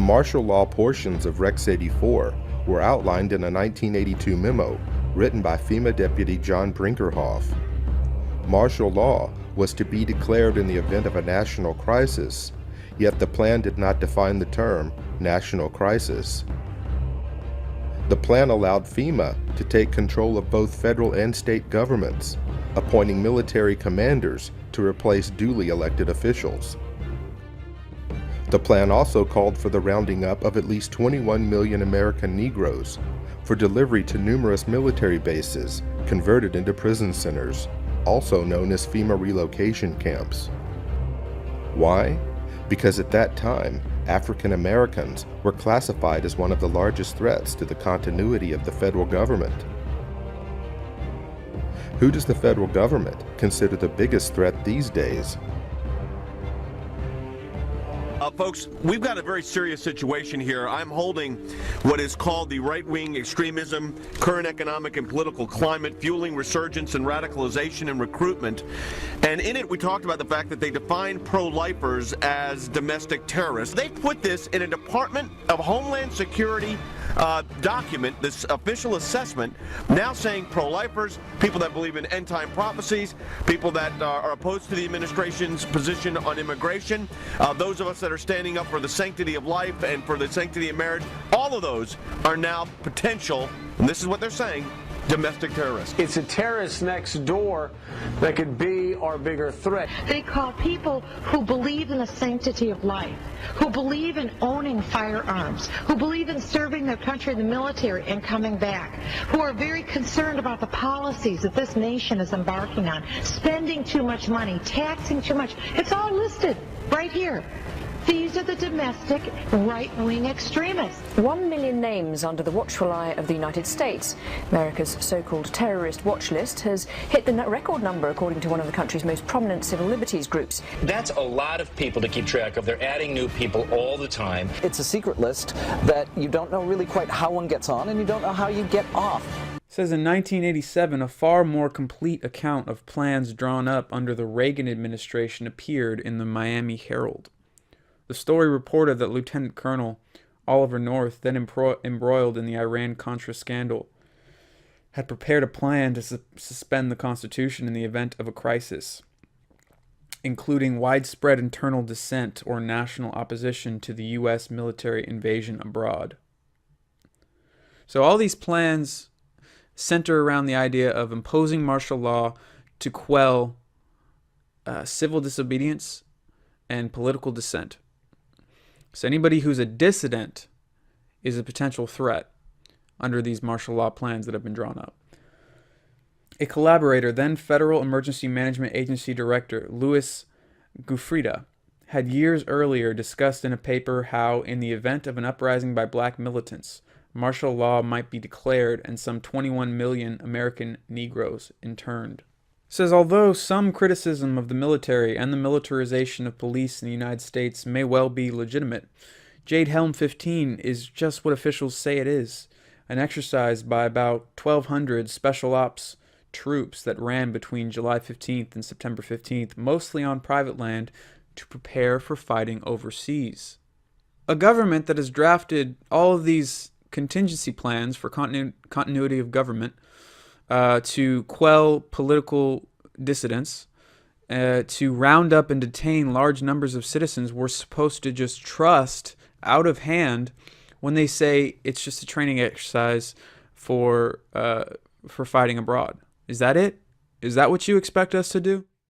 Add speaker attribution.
Speaker 1: The martial law portions of Rex 84 were outlined in a 1982 memo written by FEMA Deputy John Brinkerhoff. Martial law was to be declared in the event of a national crisis, yet the plan did not define the term national crisis. The plan allowed FEMA to take control of both federal and state governments, appointing military commanders to replace duly elected officials. The plan also called for the rounding up of at least 21 million American Negroes for delivery to numerous military bases converted into prison centers, also known as FEMA relocation camps. Why? Because at that time, African Americans were classified as one of the largest threats to the continuity of the federal government. Who does the federal government consider the biggest threat these days?
Speaker 2: Folks, we've got a very serious situation here. I'm holding what is called the right-wing extremism, current economic and political climate, fueling resurgence and radicalization and recruitment. And in it, we talked about the fact that they define pro-lifers as domestic terrorists. They put this in a Department of Homeland Security document, this official assessment, now saying pro-lifers, people that believe in end-time prophecies, people that are opposed to the administration's position on immigration, those of us that are standing up for the sanctity of life and for the sanctity of marriage, all of those are now potential, and this is what they're saying, domestic terrorists.
Speaker 3: It's a terrorist next door that could be our bigger threat.
Speaker 4: They call people who believe in the sanctity of life, who believe in owning firearms, who believe in serving their country in the military and coming back, who are very concerned about the policies that this nation is embarking on, spending too much money, taxing too much. It's all listed right here. These are the domestic right-wing extremists.
Speaker 5: 1 million names under the watchful eye of the United States. America's so-called terrorist watch list has hit the record number, according to one of the country's most prominent civil liberties groups.
Speaker 6: That's a lot of people to keep track of. They're adding new people all the time.
Speaker 7: It's a secret list that you don't know really quite how one gets on, and you don't know how you get off.
Speaker 8: Says in 1987, a far more complete account of plans drawn up under the Reagan administration appeared in the Miami Herald. The story reported that Lieutenant Colonel Oliver North, then embroiled in the Iran-Contra scandal, had prepared a plan to suspend the Constitution in the event of a crisis, including widespread internal dissent or national opposition to the U.S. military invasion abroad. So all these plans center around the idea of imposing martial law to quell civil disobedience and political dissent. So anybody who's a dissident is a potential threat under these martial law plans that have been drawn up. A collaborator, then Federal Emergency Management Agency Director Louis Giuffrida, had years earlier discussed in a paper how, in the event of an uprising by black militants, martial law might be declared and some 21 million American Negroes interned. Says although some criticism of the military and the militarization of police in the United States may well be legitimate, Jade Helm 15 is just what officials say it is, an exercise by about 1,200 special ops troops that ran between July 15th and September 15th, mostly on private land, to prepare for fighting overseas. A government that has drafted all of these contingency plans for continuity of government, to quell political dissidents, to round up and detain large numbers of citizens, we're supposed to just trust out of hand when they say it's just a training exercise for fighting abroad. Is that it? Is that what you expect us to do?